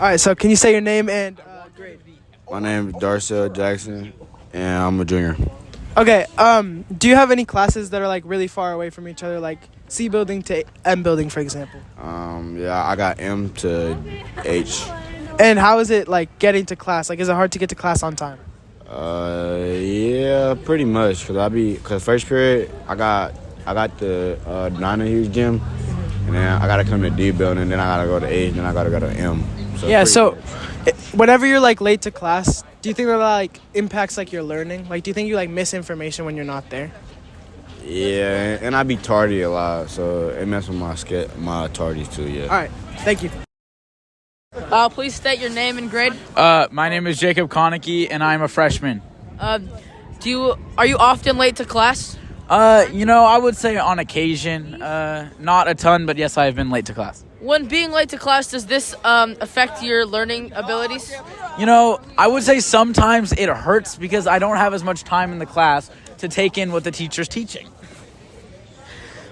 All right, so can you say your name and grade? My name is Darcel Jackson, and I'm a junior. Okay, do you have any classes that are like really far away from each other, like C building to M building, for example? Yeah, I got M to H. And how is it like getting to class? Like, is it hard to get to class on time? Yeah, pretty much. Cause first period I got the 9 Hughes gym, and then I gotta come to D building, then I gotta go to H, then I gotta go to M. So whenever you're like late to class, do you think that like impacts like your learning? Like, do you think you like miss information when you're not there? Yeah, and I be tardy a lot, so it messes with my tardies too. Yeah. All right, thank you. Please state your name and grade. My name is Jacob Konecki, and I'm a freshman. Are you often late to class? I would say on occasion, not a ton, but yes, I have been late to class. When being late to class, does this affect your learning abilities? I would say sometimes it hurts because I don't have as much time in the class to take in what the teacher's teaching.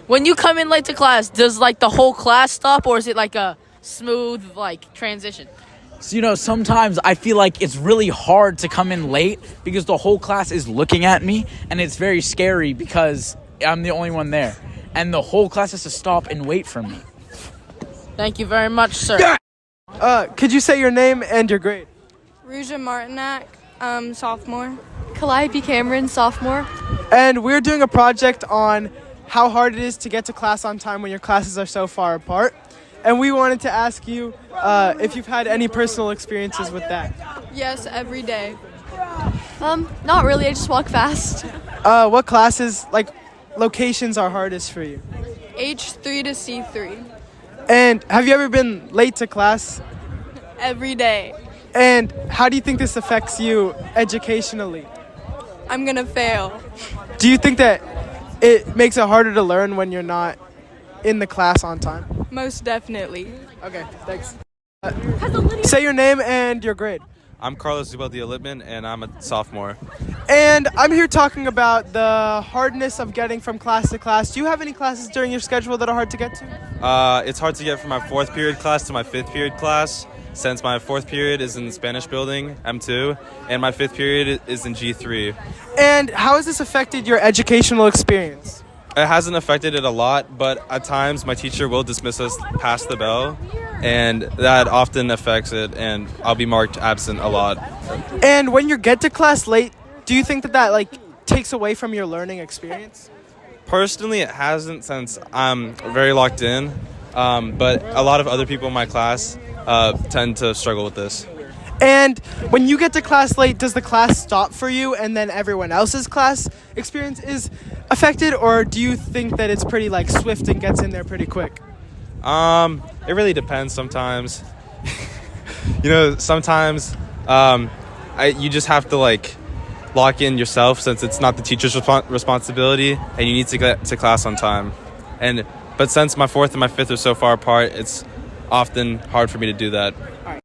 When you come in late to class, does like the whole class stop, or is it like a smooth like transition? So, sometimes I feel like it's really hard to come in late because the whole class is looking at me, and it's very scary because I'm the only one there. And the whole class has to stop and wait for me. Thank you very much, sir. Could you say your name and your grade? Ruja Martinak, sophomore. Calliope Cameron, sophomore. And we're doing a project on how hard it is to get to class on time when your classes are so far apart. And we wanted to ask you if you've had any personal experiences with that. Yes, every day. Not really. I just walk fast. What classes, like, locations are hardest for you? H3 to C3. And have you ever been late to class? Every day. And how do you think this affects you educationally? I'm gonna fail. Do you think that it makes it harder to learn when you're not in the class on time? Most definitely. Okay, thanks. Say your name and your grade. I'm Carlos Zubaldia-Lippman, and I'm a sophomore. And I'm here talking about the hardness of getting from class to class. Do you have any classes during your schedule that are hard to get to? It's hard to get from my 4th period class to my 5th period class, since my 4th period is in the Spanish building, M2, and my 5th period is in G3. And how has this affected your educational experience? It hasn't affected it a lot, but at times my teacher will dismiss us past the bell, and that often affects it, and I'll be marked absent a lot. And when you get to class late, do you think that like takes away from your learning experience? Personally, it hasn't, since I'm very locked in, but a lot of other people in my class tend to struggle with this. And when you get to class late, does the class stop for you and then everyone else's class experience is affected, or do you think that it's pretty like swift and gets in there pretty quick? It really depends sometimes. Sometimes you just have to like lock in yourself, since it's not the teacher's responsibility, and you need to get to class on time. But since my 4th and my 5th are so far apart, it's often hard for me to do that. All right.